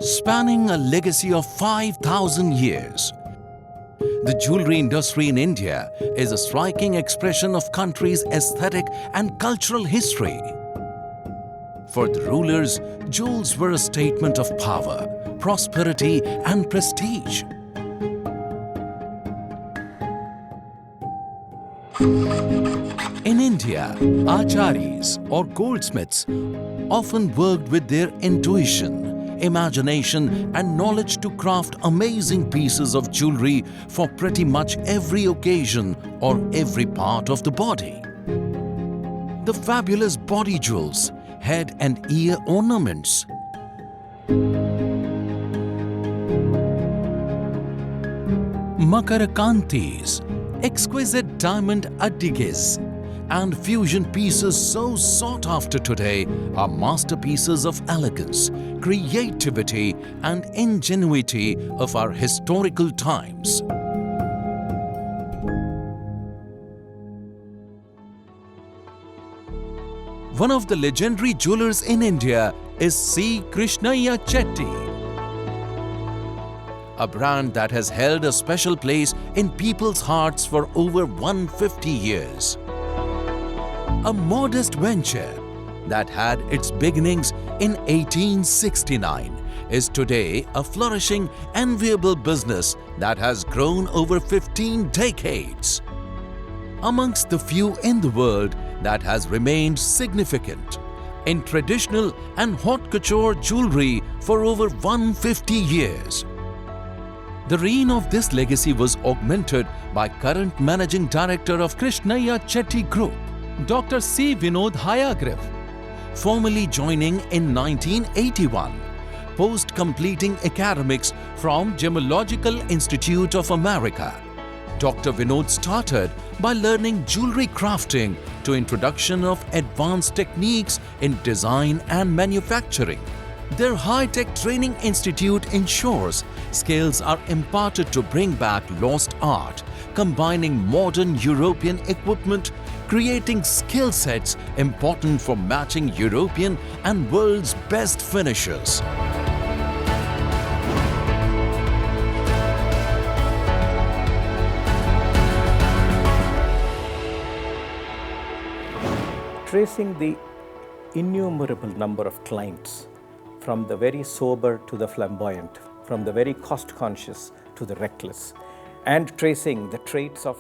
Spanning a legacy of 5,000 years, the jewellery industry in India is a striking expression of country's aesthetic and cultural history. For the rulers, jewels were a statement of power, prosperity and prestige. In India, acharyas or goldsmiths often worked with their intuition, imagination and knowledge to craft amazing pieces of jewellery for pretty much every occasion or every part of the body. The fabulous body jewels, head and ear ornaments, makarakantis, exquisite diamond addiges, and fusion pieces so sought after today are masterpieces of elegance, creativity and ingenuity of our historical times. One of the legendary jewelers in India is Krishniah Chetty, a brand that has held a special place in people's hearts for over 150 years. A modest venture that had its beginnings in 1869 is today a flourishing, enviable business that has grown over 15 decades. Amongst the few in the world that has remained significant in traditional and haute couture jewellery for over 150 years. The reign of this legacy was augmented by current Managing Director of Krishniah Chetty Group, Dr. C. Vinod Hayagriv, formally joining in 1981, post completing academics from Gemological Institute of America. Dr. Vinod started by learning jewellery crafting to introduction of advanced techniques in design and manufacturing. Their high-tech training institute ensures skills are imparted to bring back lost art, combining modern European equipment, creating skill sets important for matching European and world's best finishers. Tracing the innumerable number of clients, from the very sober to the flamboyant, from the very cost-conscious to the reckless, and tracing the traits of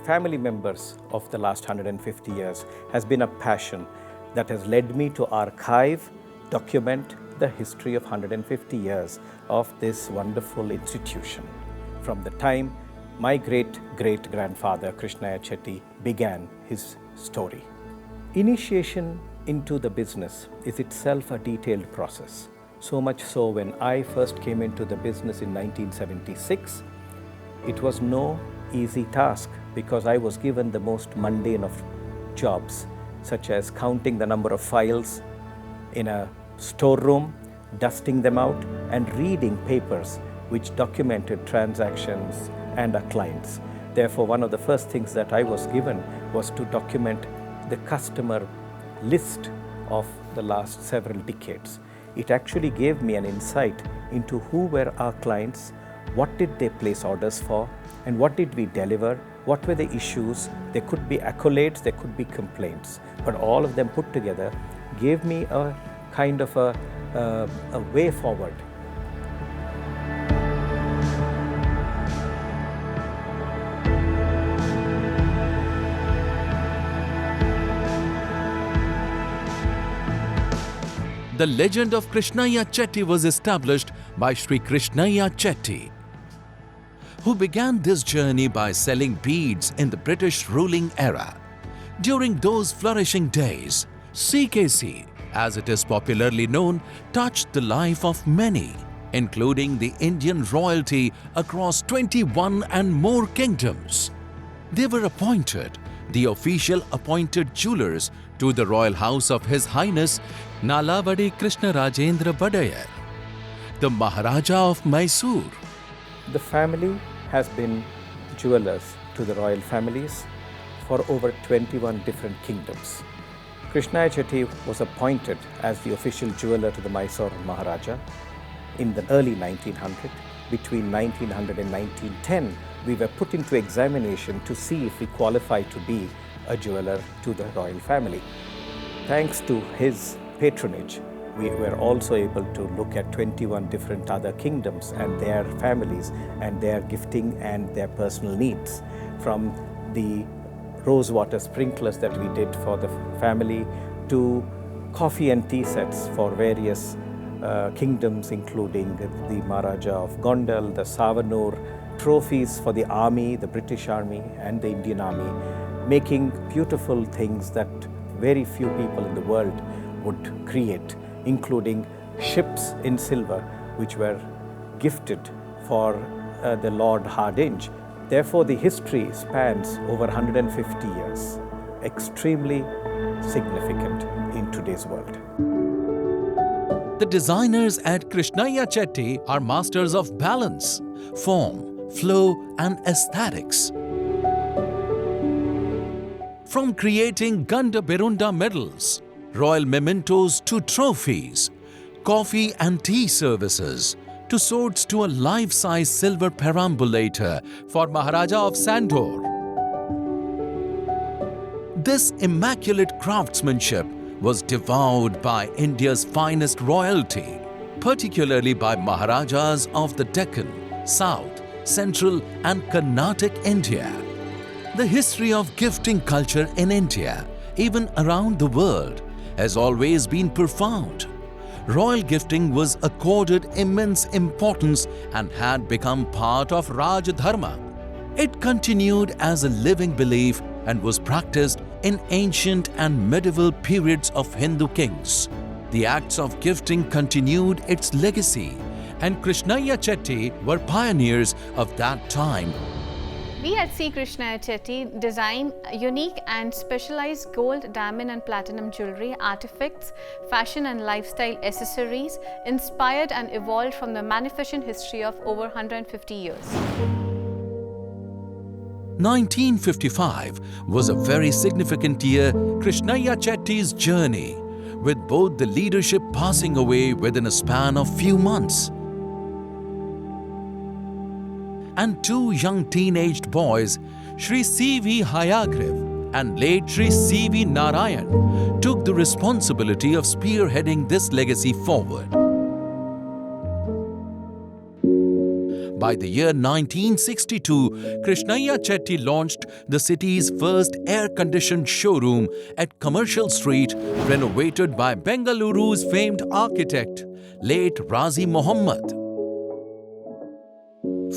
family members of the last 150 years has been a passion that has led me to archive, document the history of 150 years of this wonderful institution. From the time my great-great-grandfather Krishniah Chetty began his story. Initiation into the business is itself a detailed process. So much so when I first came into the business in 1976, it was no easy task because I was given the most mundane of jobs, such as counting the number of files in a storeroom, dusting them out, and reading papers which documented transactions and our clients. Therefore, one of the first things that I was given was to document the customer list of the last several decades. It actually gave me an insight into who were our clients, what did they place orders for, and what did we deliver, what were the issues. There could be accolades, there could be complaints, but all of them put together gave me a kind of a way forward. The legend of Krishniah Chetty was established by Sri Krishniah Chetty, who began this journey by selling beads in the British ruling era. During those flourishing days, CKC, as it is popularly known, touched the life of many, including the Indian royalty across 21 and more kingdoms. They were appointed the official appointed jewelers to the royal house of His Highness Nalawadi Krishna Rajendra Badayar, the Maharaja of Mysore. The family has been jewelers to the royal families for over 21 different kingdoms. Krishniah Chetty was appointed as the official jeweler to the Mysore Maharaja in the early 1900s. Between 1900 and 1910, we were put into examination to see if we qualify to be a jeweler to the royal family. Thanks to his patronage, we were also able to look at 21 different other kingdoms and their families and their gifting and their personal needs. From the rosewater sprinklers that we did for the family to coffee and tea sets for various kingdoms, including the Maharaja of Gondal, the Savanur, trophies for the army, the British Army and the Indian Army, making beautiful things that very few people in the world would create, including ships in silver which were gifted for the Lord Hardinge. Therefore, the history spans over 150 years, extremely significant in today's world. The designers at Krishniah Chetty are masters of balance, form, flow and aesthetics. From creating Ganda Birunda medals, royal mementos to trophies, coffee and tea services, to swords to a life-size silver perambulator for Maharaja of Sandur. This immaculate craftsmanship was devoured by India's finest royalty, particularly by Maharajas of the Deccan, South, Central and Carnatic India. The history of gifting culture in India, even around the world, has always been profound. Royal gifting was accorded immense importance and had become part of Raj Dharma. It continued as a living belief and was practiced in ancient and medieval periods of Hindu kings. The acts of gifting continued its legacy, and Krishniah Chetty were pioneers of that time. We at Krishniah Chetty design unique and specialized gold, diamond and platinum jewelry, artifacts, fashion and lifestyle accessories inspired and evolved from the magnificent history of over 150 years. 1955 was a very significant year Krishniah Chetty's journey, with both the leadership passing away within a span of few months. And two young teenaged boys, Shri C.V. Hayagriv and late Shri C.V. Narayan, took the responsibility of spearheading this legacy forward. By the year 1962, Krishniah Chetty launched the city's first air-conditioned showroom at Commercial Street, renovated by Bengaluru's famed architect, late Razi Muhammad.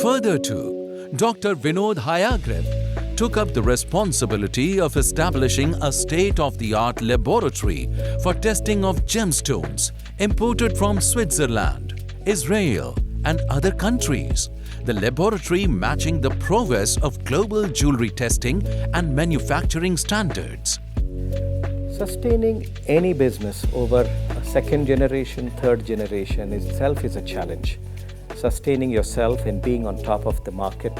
Further too, Dr. Vinod Hayagriv took up the responsibility of establishing a state-of-the-art laboratory for testing of gemstones imported from Switzerland, Israel, and other countries. The laboratory matching the progress of global jewelry testing and manufacturing standards. Sustaining any business over a second generation, third generation itself is a challenge. Sustaining yourself and being on top of the market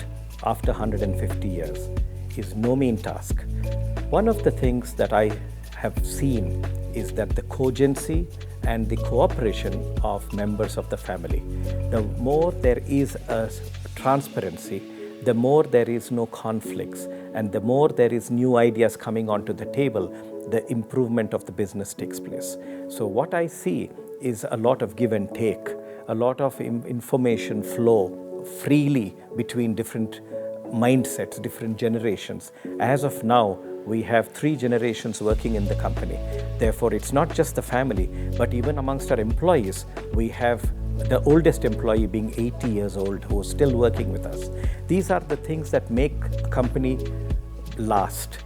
after 150 years is no mean task. One of the things that I have seen is that the cogency and the cooperation of members of the family. The more there is a transparency, the more there is no conflicts, and the more there is new ideas coming onto the table, the improvement of the business takes place. So what I see is a lot of give and take, a lot of information flow freely between different mindsets, different generations. As of now, we have 3 generations working in the company. Therefore, it's not just the family, but even amongst our employees, we have the oldest employee being 80 years old who is still working with us. These are the things that make a company last.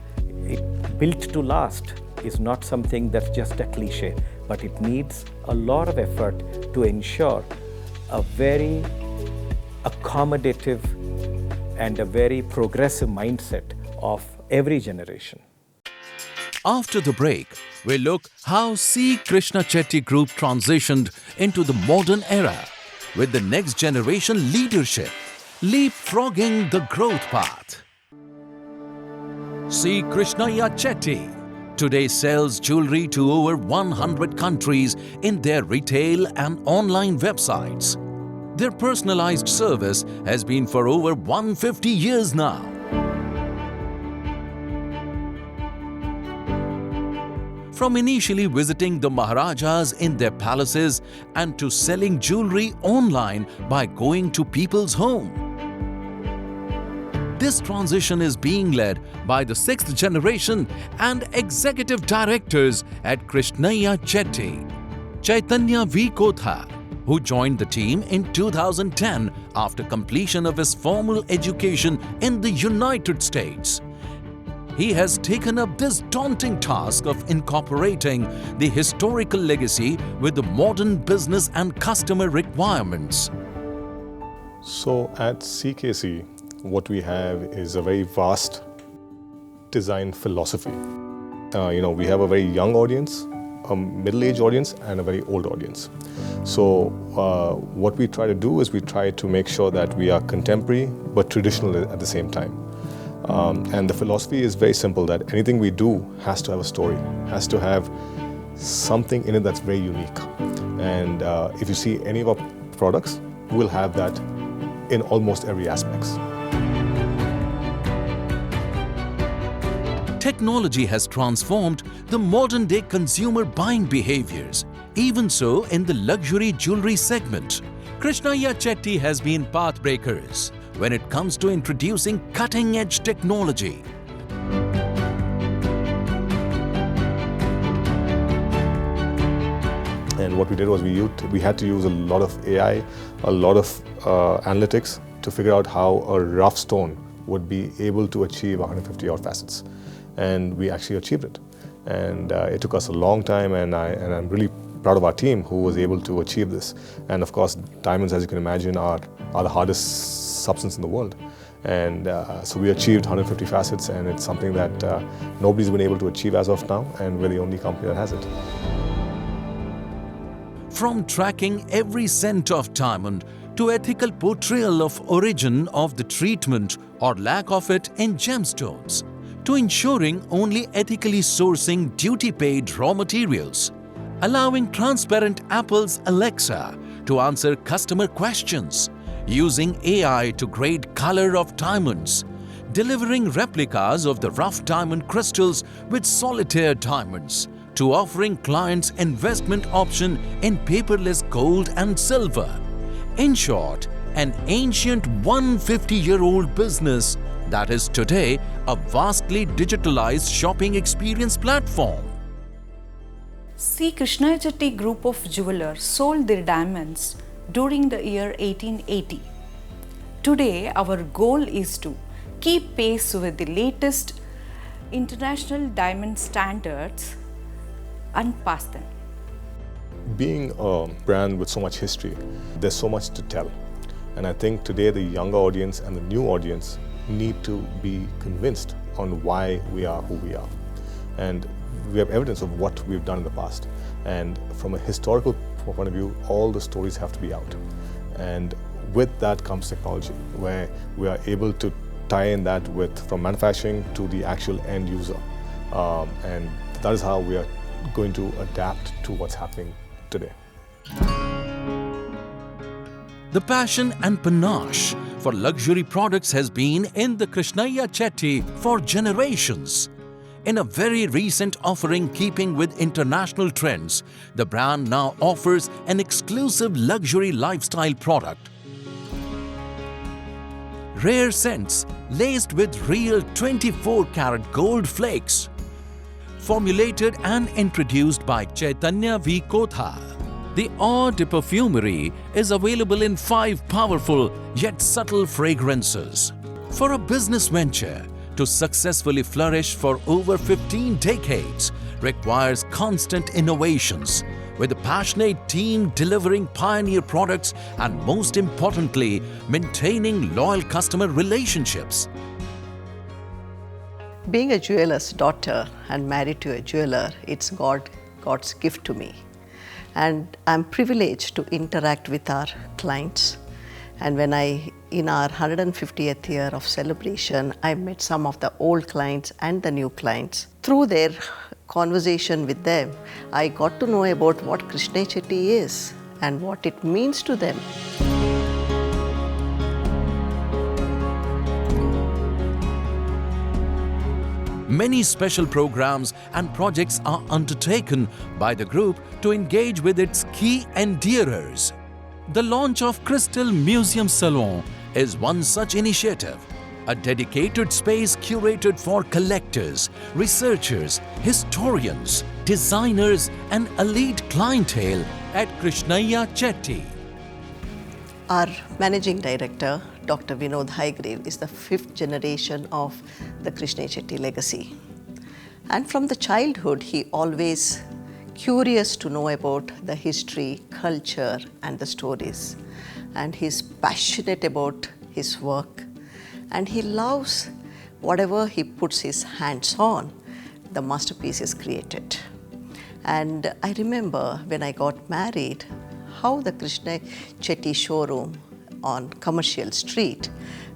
Built to last is not something that's just a cliche, but it needs a lot of effort to ensure a very accommodative and a very progressive mindset of every generation. After the break, we look how C. Krishniah Chetty Group transitioned into the modern era with the next generation leadership, leapfrogging the growth path. C. Krishniah Chetty today sells jewelry to over 100 countries in their retail and online websites. Their personalized service has been for over 150 years now. From initially visiting the Maharajas in their palaces and to selling jewelry online by going to people's home. This transition is being led by the 6th generation and executive directors at Krishniah Chetty, Chaitanya V. Kotha, who joined the team in 2010 after completion of his formal education in the United States. He has taken up this daunting task of incorporating the historical legacy with the modern business and customer requirements. So at CKC, what we have is a very vast design philosophy. We have a very young audience, a middle-aged audience, and a very old audience. So what we try to do is we try to make sure that we are contemporary but traditional at the same time. And the philosophy is very simple, that anything we do has to have a story, has to have something in it that's very unique. And if you see any of our products, we'll have that in almost every aspect. Technology has transformed the modern-day consumer buying behaviors. Even so, in the luxury jewelry segment, Krishniah Chetty has been pathbreakers when it comes to introducing cutting-edge technology. And what we did was we had to use a lot of AI, a lot of analytics to figure out how a rough stone would be able to achieve 150 odd facets. And we actually achieved it. And it took us a long time, and I'm really proud of our team who was able to achieve this. And of course, diamonds, as you can imagine, are the hardest substance in the world. And so we achieved 150 facets, and it's something that nobody's been able to achieve as of now, and we're the only company that has it. From tracking every cent of diamond to ethical portrayal of origin of the treatment or lack of it in gemstones, to ensuring only ethically sourcing duty-paid raw materials, allowing transparent Apple's Alexa to answer customer questions, using AI to grade color of diamonds, delivering replicas of the rough diamond crystals with solitaire diamonds, to offering clients investment option in paperless gold and silver. In short, an ancient 150-year-old business that is today a vastly digitalized shopping experience platform. C. Krishniah Chetty Group of Jewellers sold their diamonds during the year 1880. Today, our goal is to keep pace with the latest international diamond standards and pass them. Being a brand with so much history, there's so much to tell. And I think today the younger audience and the new audience need to be convinced on why we are who we are. And we have evidence of what we've done in the past. And from a historical point of view, all the stories have to be out. And with that comes technology, where we are able to tie in that with from manufacturing to the actual end user. And that is how we are going to adapt to what's happening today. The passion and panache for luxury products has been in the Krishniah Chetty for generations. In a very recent offering keeping with international trends, the brand now offers an exclusive luxury lifestyle product. Rare scents laced with real 24-karat gold flakes. Formulated and introduced by Chaitanya V. Kotha. The Eau de Perfumery is available in 5 powerful yet subtle fragrances. For a business venture to successfully flourish for over 15 decades requires constant innovations, with a passionate team delivering pioneer products and, most importantly, maintaining loyal customer relationships. Being a jeweller's daughter and married to a jeweler, it's God's gift to me. And I'm privileged to interact with our clients. And when in our 150th year of celebration, I met some of the old clients and the new clients. Through their conversation with them, I got to know about what Krishniah Chetty is and what it means to them. many special programs and projects are undertaken by the group to engage with its key endearers. The launch of Crystal Museum Salon is one such initiative, a dedicated space curated for collectors, researchers, historians, designers and elite clientele at Krishniah Chetty. Our managing director, Dr. Vinod Haigreve, is the 5th generation of the Krishniah Chetty legacy. And from the childhood, he always curious to know about the history, culture and the stories. And he's passionate about his work. And he loves whatever he puts his hands on, the masterpiece is created. And I remember when I got married, how the Krishniah Chetty showroom on Commercial Street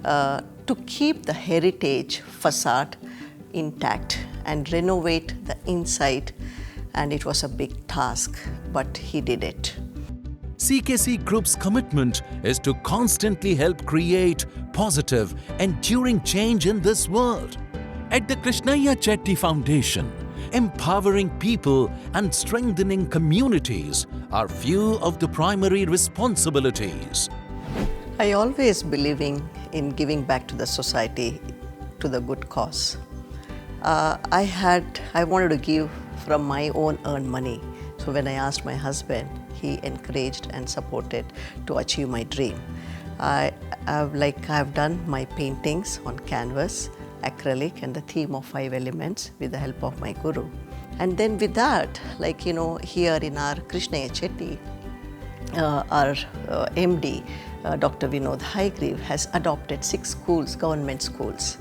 to keep the heritage facade intact and renovate the inside, and it was a big task, but he did it. CKC Group's commitment is to constantly help create positive, enduring change in this world. At the Krishniah Chetty Foundation, empowering people and strengthening communities are few of the primary responsibilities. I always believing in giving back to the society, to the good cause. I wanted to give from my own earned money. So when I asked my husband, he encouraged and supported to achieve my dream. I've done my paintings on canvas, acrylic and the theme of 5 elements with the help of my guru. And then with that, here in our Krishniah Chetty, our MD, Dr. Vinod Haigreve has adopted 6 schools, government schools.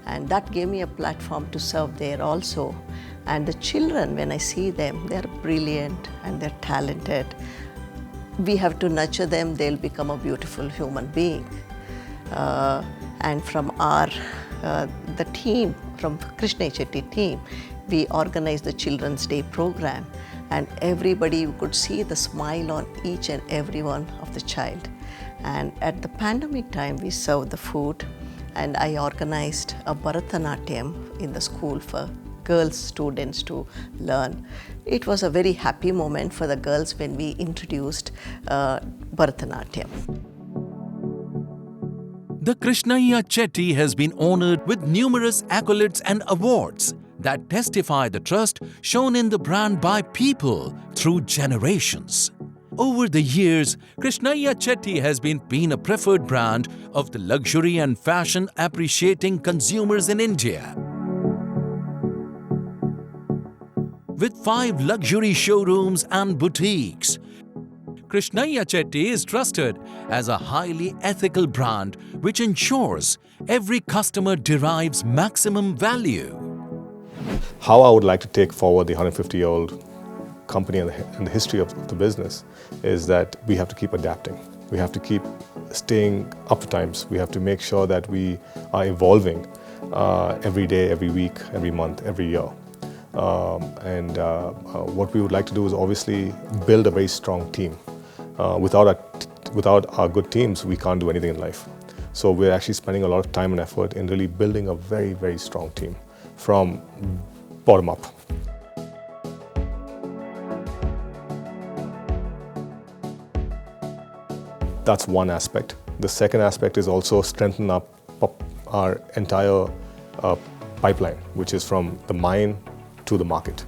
And that gave me a platform to serve there also. And the children, when I see them, they're brilliant and they're talented. We have to nurture them, they'll become a beautiful human being. And from the team, from Krishniah Chetty team, we organized the Children's Day program, and everybody could see the smile on each and every one of the child. And at the pandemic time, we served the food, and I organized a Bharatanatyam in the school for girls students to learn. It was a very happy moment for the girls when we introduced Bharatanatyam. The Krishniah Chetty has been honored with numerous accolades and awards that testify the trust shown in the brand by people through generations. Over the years, Krishniah Chetty has been a preferred brand of the luxury and fashion appreciating consumers in India. With 5 luxury showrooms and boutiques, Krishniah Chetty is trusted as a highly ethical brand which ensures every customer derives maximum value. How I would like to take forward the 150-year-old company and the history of the business is that we have to keep adapting. We have to keep staying up to times. We have to make sure that we are evolving every day, every week, every month, every year. What we would like to do is obviously build a very strong team. Without our good teams, we can't do anything in life. So we're actually spending a lot of time and effort in really building a very, very strong team from bottom up. That's one aspect. The second aspect is also strengthen up our entire pipeline, which is from the mine to the market,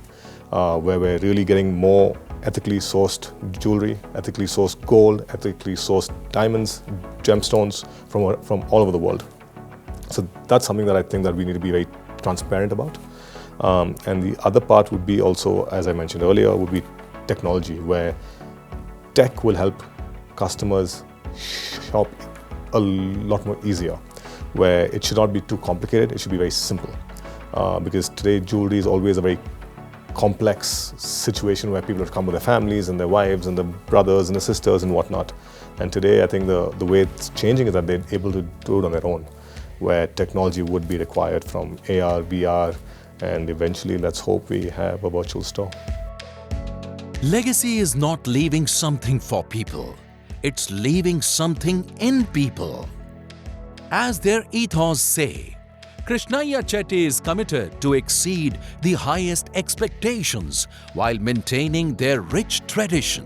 where we're really getting more ethically sourced jewelry, ethically sourced gold, ethically sourced diamonds, gemstones from all over the world. So that's something that I think that we need to be very transparent about. And the other part would be also, as I mentioned earlier, would be technology, where tech will help customers shop a lot more easier, where it should not be too complicated, it should be very simple. Because today jewelry is always a very complex situation where people have to come with their families and their wives and their brothers and their sisters and whatnot. And today I think the way it's changing is that they're able to do it on their own, where technology would be required from AR, VR, and eventually let's hope we have a virtual store. Legacy is not leaving something for people, it's leaving something in people. As their ethos say, Krishniah Chetty is committed to exceed the highest expectations while maintaining their rich tradition.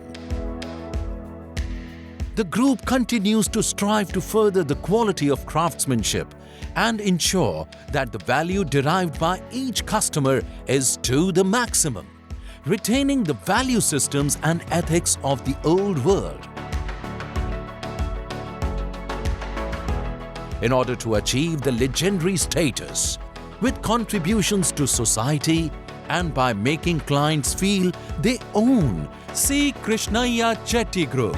The group continues to strive to further the quality of craftsmanship and ensure that the value derived by each customer is to the maximum, retaining the value systems and ethics of the old world. In order to achieve the legendary status, with contributions to society and by making clients feel they own C. Krishniah Chetty Group.